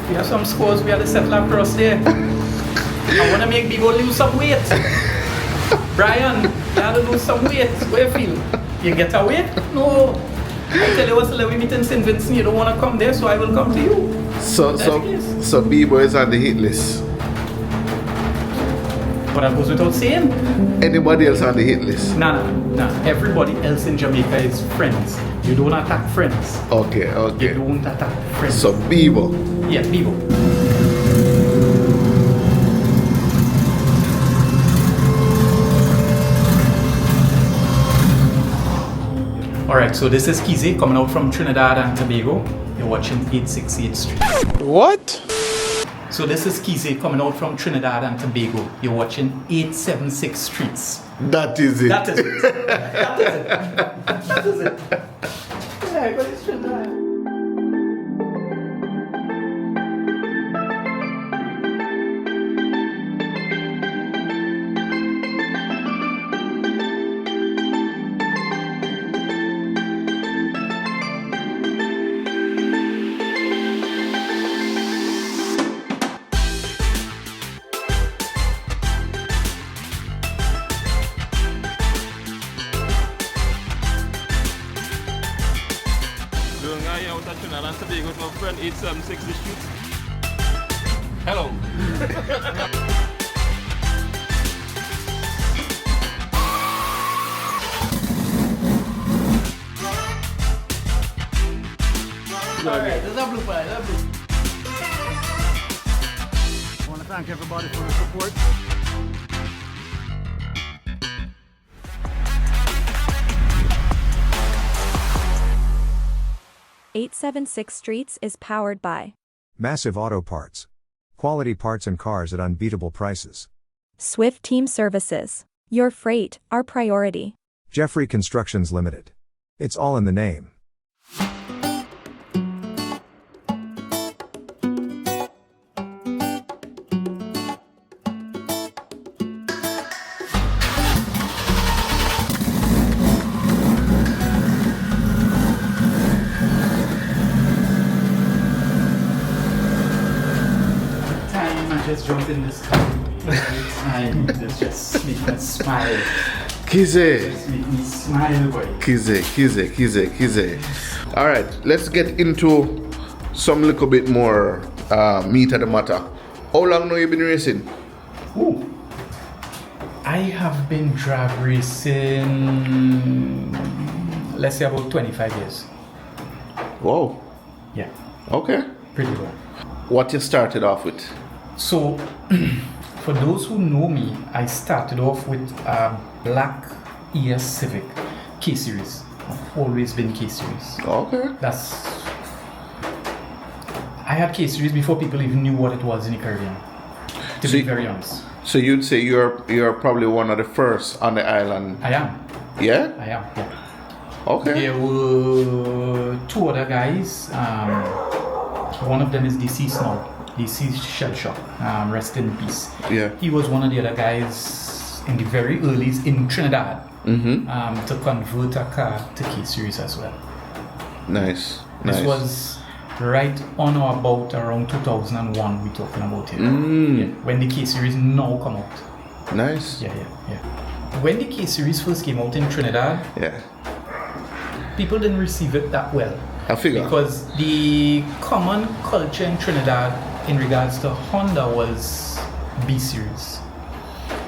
We have some scores we have to settle across there. I want to make people lose some weight. Brian, you have to lose some weight. What you feel? You get a weight? No. I tell you what's the we meet in St. Vincent, you don't want to come there, so I will come to you. So B-Boy is on the hit list. But that goes without saying. Anybody else on the hit list? Nah. Everybody else in Jamaica is friends. You don't attack friends. Okay. You don't attack friends. So Bebo. Yeah, Bebo. Alright, so this is Kezay coming out from Trinidad and Tobago. You're watching 868 Street. What? So this is Kezay coming out from Trinidad and Tobago. You're watching 876 Streets. That is it. That is it. That is it. Yeah, but it's Trinidad. Doing I out at Trinidad and Tobago with my friend 876 the street. Hello. Alright, there's a blooper, I want to thank everybody for the support. .876 Streets is powered by Massive Auto Parts. Quality parts and cars at unbeatable prices. Swift Team Services. Your freight, our priority. Jeffrey Constructions Limited. It's all in the name. just jump in this car. Time just make me smile. Kezay. Just make me smile, boy. Kezay. Alright, let's get into some little bit more meat of the matter. How long now you been racing? Ooh. I have been drag racing, let's say about 25 years. Wow. Yeah, Okay. pretty well. What you started off with? So, for those who know me, I started off with a black ES Civic K-Series. I've always been K-Series. Okay. I had K-Series before people even knew what it was in the Caribbean, to be very honest. So you'd say you're probably one of the first on the island. I am. Yeah? I am, yeah. Okay. There were two other guys. One of them is deceased now. Deceased Shell Shock. Rest in peace. Yeah. He was one of the other guys in the very earlies in Trinidad to convert a car to K-Series as well. Nice. This was right on or about around 2001 we're talking about it. Yeah, when the K-Series now come out. Nice. Yeah. When the K-Series first came out in Trinidad, Yeah. people didn't receive it that well. I figure. Because the common culture in Trinidad in regards to Honda was B-Series.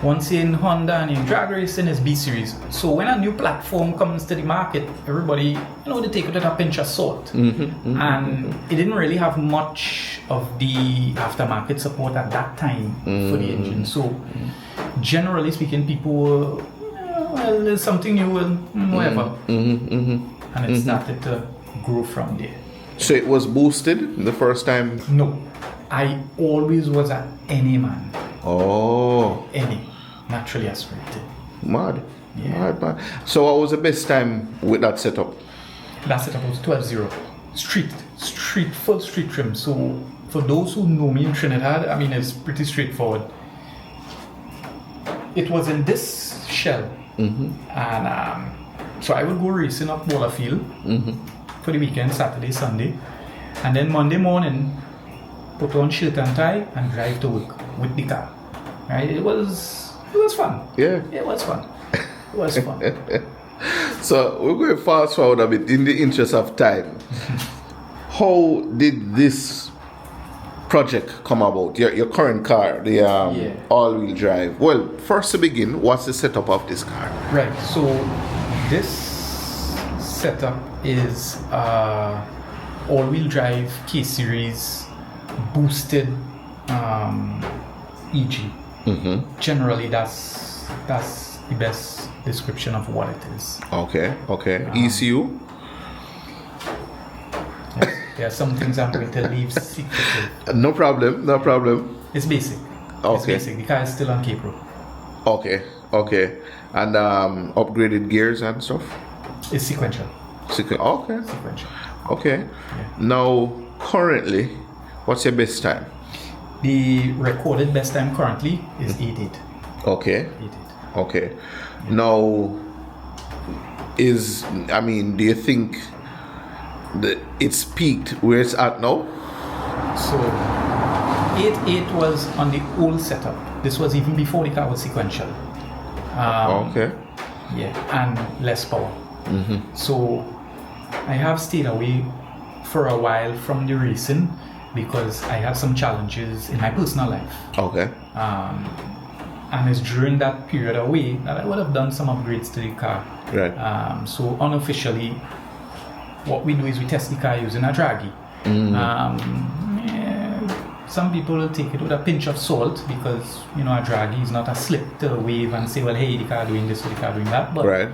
Once you're in Honda and in drag racing is B-Series. So when a new platform comes to the market, everybody, they take it with a pinch of salt. And it didn't really have much of the aftermarket support at that time for the engine. So generally speaking, people were, well, there's something new and whatever. And it started to grow from there. So it was boosted the first time? No, I always was an NA man. Oh. NA, naturally aspirated. Mad. Yeah. Mad. So what was the best time with that setup? That setup was 12-0. Full street trim. So for those who know me in Trinidad, I mean, it's pretty straightforward. It was in this shell. And so I would go racing up Waterfield for the weekend, Saturday, Sunday. And then Monday morning, put on shirt and tie, and drive to work with the car. Right? It was fun. Yeah. It was fun. It was fun. So we're going to fast forward a bit in the interest of time. How did this project come about? Your current car, the all-wheel drive. Well, first to begin, what's the setup of this car? Right. So this setup is all-wheel drive K-series boosted EG. Generally, that's the best description of what it is. Okay. ECU? There are some things I'm going to leave secretive. No problem. It's basic. Okay. It's basic. The car is still on K-Pro. Okay. And upgraded gears and stuff? It's sequential. Okay. Sequential. Okay. Yeah. Now, currently, what's your best time? The recorded best time currently is 8.8. Okay. 8.8. Okay. Now, do you think that it's peaked where it's at now? So 8.8 was on the old setup. This was even before the car was sequential. Okay. Yeah, and less power. So I have stayed away for a while from the racing because I had some challenges in my personal life. Okay. And it's during that period away that I would have done some upgrades to the car. Right. So unofficially, what we do is we test the car using a draggy. Some people will take it with a pinch of salt because a draggy is not a slip to wave and say, well, hey, the car doing this or the car doing that. But Right.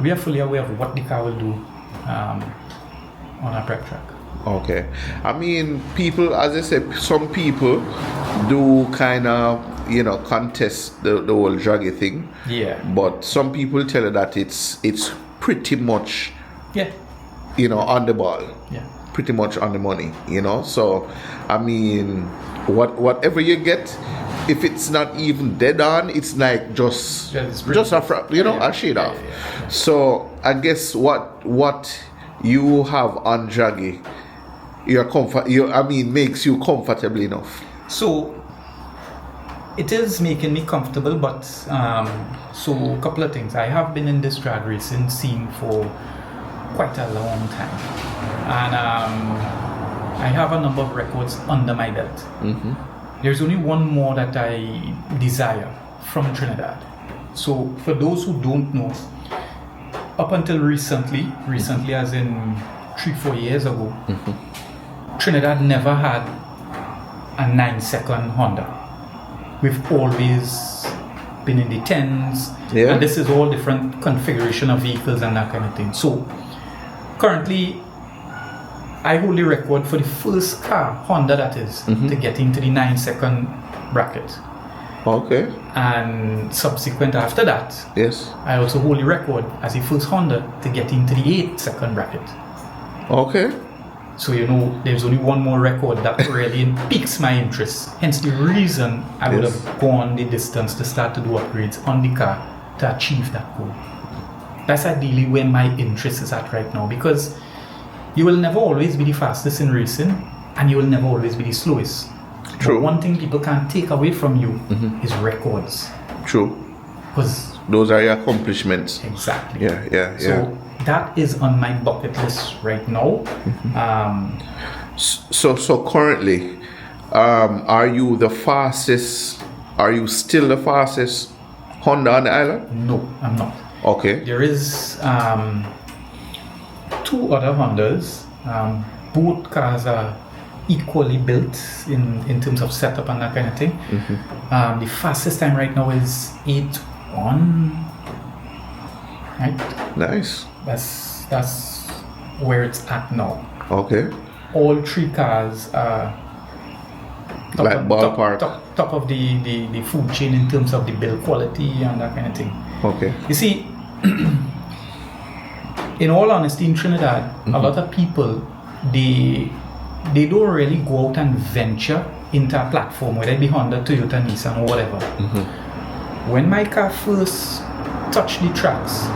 we are fully aware of what the car will do on a prep track. Okay. People, as I said, some people do kind of, contest the whole draggy thing. Yeah. But some people tell you that it's pretty much, Yeah. on the ball. Yeah. Pretty much on the money, So, whatever you get, if it's not even dead on, it's like just a shade off. Yeah. So, I guess what you have on draggy, makes you comfortable enough. So it is making me comfortable, but so a couple of things. I have been in this drag racing scene for quite a long time, and I have a number of records under my belt. There's only one more that I desire from Trinidad. So for those who don't know, up until recently as in 3-4 years ago, Trinidad never had a 9-second Honda. We've always been in the 10s, and this is all different configuration of vehicles and that kind of thing. So currently, I hold the record for the first car, Honda that is, to get into the 9-second bracket. Okay. And subsequent after that, yes, I also hold the record as the first Honda to get into the 8-second bracket. Okay. So there's only one more record that really piques my interest. Hence the reason I would have gone the distance to start to do upgrades on the car to achieve that goal. That's ideally where my interest is at right now, because you will never always be the fastest in racing, and you will never always be the slowest. True. But one thing people can't take away from you is records. True. Because those are your accomplishments. Exactly. Yeah. So that is on my bucket list right now. So currently, are you the fastest? Are you still the fastest Honda on the island? No, I'm not. Okay. There is 2 other Hondas. Both cars are equally built in terms of setup and that kind of thing. The fastest time right now is 8.1. Right? Nice. That's where it's at now. Okay. All 3 cars are ballpark. Top of the food chain in terms of the build quality and that kind of thing. Okay. You see, in all honesty, in Trinidad, a lot of people they don't really go out and venture into a platform, whether it be Honda, Toyota, Nissan, or whatever. When my car first touched the tracks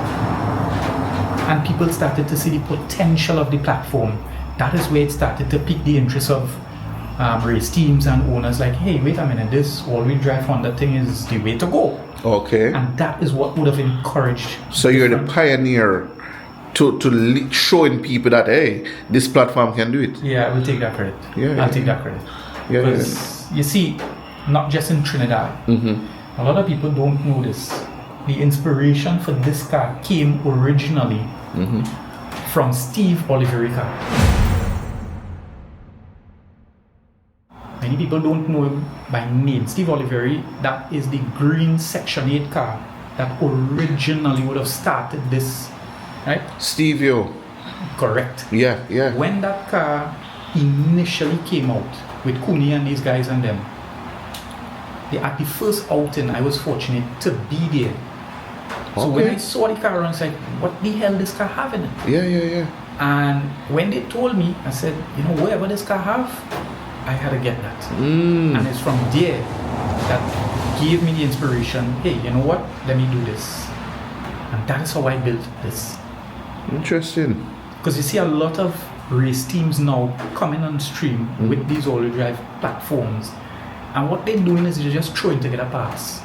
and people started to see the potential of the platform, that is where it started to pique the interest of race teams and owners like, hey, wait a minute, this all-wheel drive Honda thing is the way to go. Okay. And that is what would have encouraged. So you're the pioneer to showing people that, hey, this platform can do it. Yeah, I will take that credit. Yeah, I'll take that credit. Yeah, Because you see, not just in Trinidad, a lot of people don't know this. The inspiration for this car came originally from Steve Oliveri car. Many people don't know him by name. Steve Oliveri, that is the green Section 8 car that originally would have started this, right? Steve, yo. Correct. Yeah, yeah. When that car initially came out with Cooney and these guys and them, at the first outing, I was fortunate to be there. So when I saw the car, I was like, what the hell this car have in it? Yeah, yeah, yeah. And when they told me, I said, you know, whatever this car have, I had to get that. And it's from there that gave me the inspiration, hey, you know what? Let me do this. And that is how I built this. Interesting. Because you see a lot of race teams now coming on stream with these all-wheel drive platforms. And what they're doing is they're just throwing together parts.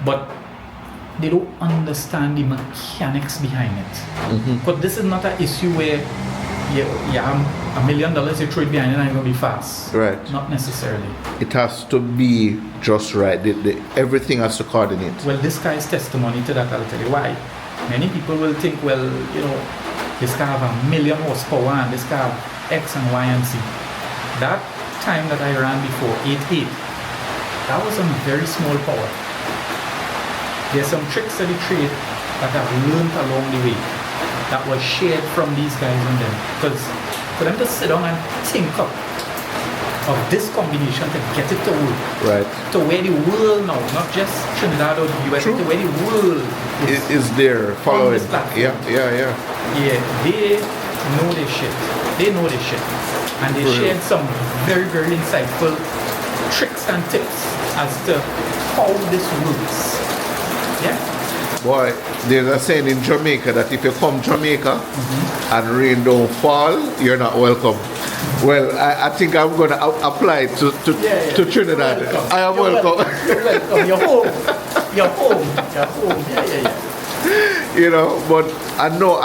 But they don't understand the mechanics behind it. But this is not an issue where $1 million you throw it behind it and it's going to be fast. Right. Not necessarily. It has to be just right. Everything has to coordinate. Well, this car is testimony to that. I'll tell you why. Many people will think, well, you know, this car have 1 million horsepower and this car have X and Y and Z. That time that I ran before, 8.8, that was on very small power. There's some tricks of the trade that I've learned along the way that was shared from these guys and them. Because for them to sit down and think up of this combination to get it to work. Right. To where the world now, not just Trinidad or the US, True. to where the world Is there following? this platform. Yeah, yeah, yeah. Yeah, they know their shit. They know their shit. And they Brilliant. shared some very, very insightful tricks and tips as to how this works. Yeah? Boy, there's a saying in Jamaica that if you come Jamaica and rain don't fall, you're not welcome. Well, I think I'm going to apply to Trinidad. You're welcome. I am You're welcome. You're welcome. You're home. You're home. You're home. Yeah, yeah, yeah. You know, but I know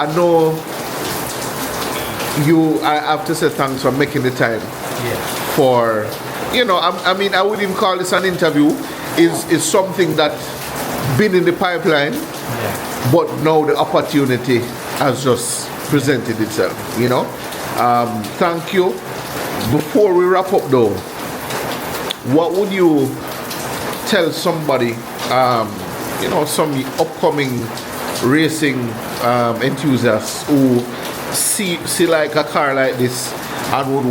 I have to say thanks for making the time for, you know, I mean, I wouldn't even call this an interview. Is something that been in the pipeline, but now the opportunity has just presented itself, you know. Thank you. Before we wrap up though, what would you tell somebody, you know, some upcoming racing enthusiasts who see like a car like this and would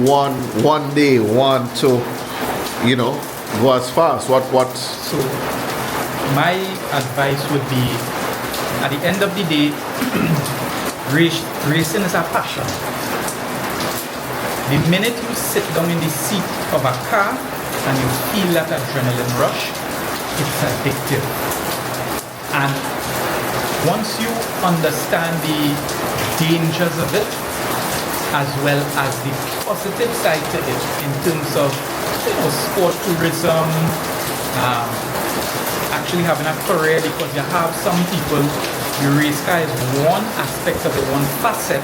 one day want to, you know, go as fast? What? So my advice would be, at the end of the day, racing is a passion. The minute you sit down in the seat of a car and you feel that adrenaline rush, it's addictive. And once you understand the dangers of it, as well as the positive side to it in terms of, you know, sport tourism, actually having a career, because you have some people, the race car is one aspect of it, one facet,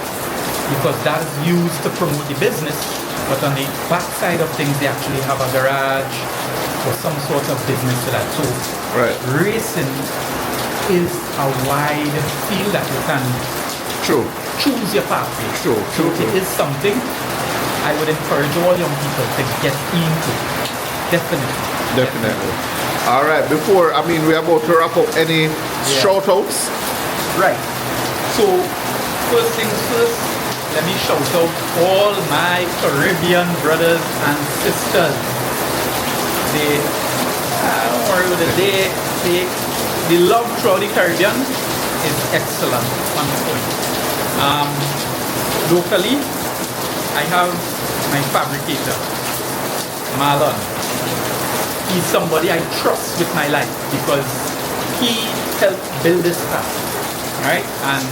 because that is used to promote the business, but on the back side of things they actually have a garage or some sort of business to that. So racing is a wide field that you can choose your pathway. So it is something I would encourage all young people to get into. Definitely. All right, before, I mean, we're about to wrap up, any shout outs? Right. So first things first, let me shout out all my Caribbean brothers and sisters. They, don't worry with it, the love throughout the Caribbean is excellent, on point. Locally, I have my fabricator, Marlon. He's somebody I trust with my life because he helped build this car, right? And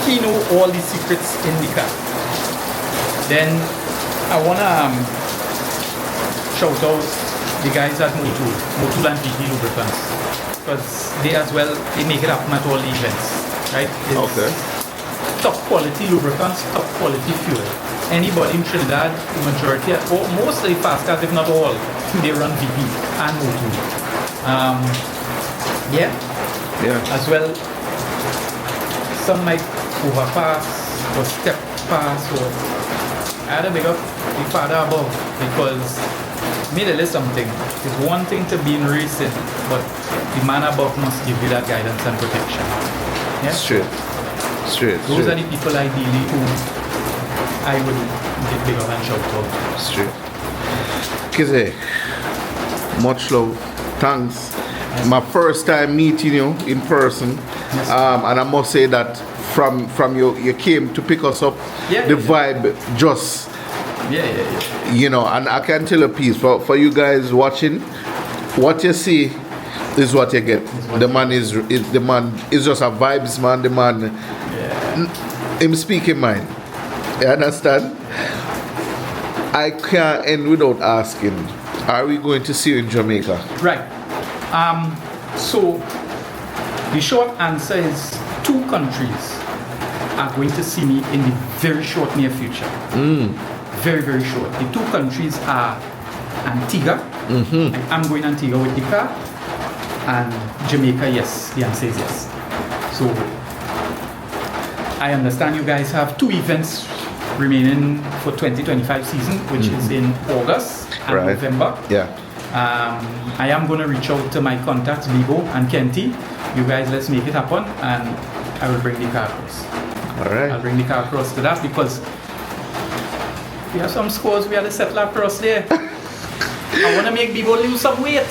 he knew all the secrets in the car. Then I wanna shout out the guys at Motul and PP Lubricants, because they as well, they make it happen at all the events, right? It's Okay. top quality lubricants, top quality fuel. Anybody in Trinidad, the majority, or most of the fast cars, if not all, they run VP and Motul. Yeah, Yeah. as well, some might overpass or step pass, or I had to big up the father above, because me tell you something. It's one thing to be in racing, but the man above must give you that guidance and protection. Yeah? Straight. Those are the people ideally who I would give big up and shout out. Straight. Kezay, much love. Thanks. My first time meeting you in person, Yes. and I must say that from you came to pick us up. Yeah, The yeah. vibe just, Yeah. you know, and I can tell a piece for you guys watching. What you see is what you get. The man is just a vibes man. The man, him speaking mind. You understand? I can't end without asking, are we going to see you in Jamaica? Right. So the short answer is 2 countries are going to see me in the very short near future. Very, very short. The 2 countries are Antigua. I'm going Antigua with the car. And Jamaica, yes. The answer is yes. So I understand you guys have 2 events remaining for 2025 season, which is in August and Right. November. Yeah. I am going to reach out to my contacts, Vigo and Kenty. You guys, let's make it happen, and I will bring the car across. All right. I'll bring the car across to that, because we have some scores we have to settle across there. I want to make Vigo lose some weight.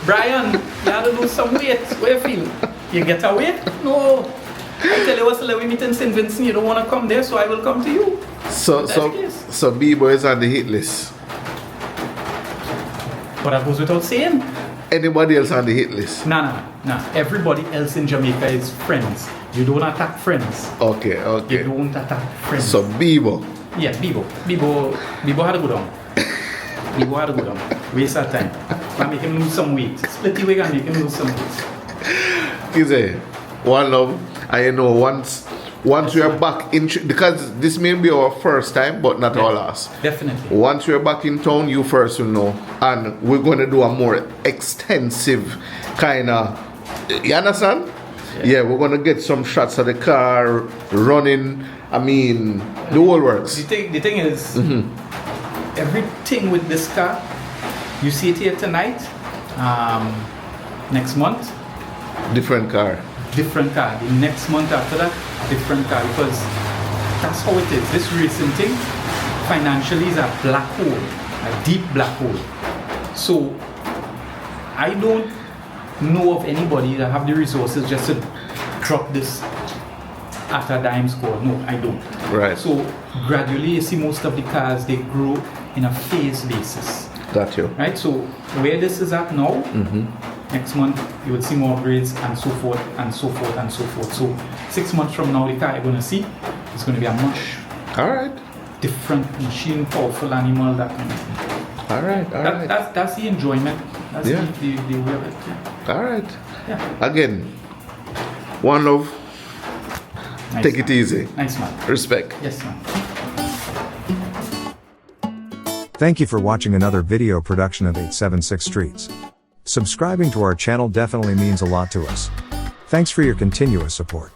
Brian, you have to lose some weight. What you feel? You get a weight? No. I tell you what's the we meet in St. Vincent, you don't want to come there, so I will come to you. So Bieber is on the hit list. But that goes without saying. Anybody else on the hit list? Nah. Everybody else in Jamaica is friends. You don't attack friends. Okay. You don't attack friends. So Bieber. Yeah, Bibo had to go down. Bibo had to go down. Waste our time. And make him lose some weight. Split the wig and make him lose some weight. Kezay, one love. I know once we are back in, because this may be our first time, but not our last. Definitely. Once we're back in town, you first will know, and we're going to do a more extensive kind of. You understand? Yeah, we're going to get some shots of the car running. I mean, the whole works. The thing is, everything with this car, you see it here tonight, next month, Different car. different car. The next month after that, different car. Because that's how it is. This racing thing, financially, is a black hole, a deep black hole. So, I don't know of anybody that have the resources just to drop this after a dime score. No, I don't. Right. So, gradually, you see most of the cars, they grow in a phase basis. Got you. Right? So, where this is at now, next month you will see more upgrades, and so forth and so forth and so forth. So 6 months from now, the car you're going to see is going to be a much All right. different machine, powerful animal. That kind of thing. All right. That's the enjoyment. That's Yeah. the way of it. Yeah. All right. Yeah. Again, one love. Nice Take man. it easy. Nice man. Respect. Yes, man. Thank you for watching another video production of 876 Streets. Subscribing to our channel definitely means a lot to us. Thanks for your continuous support.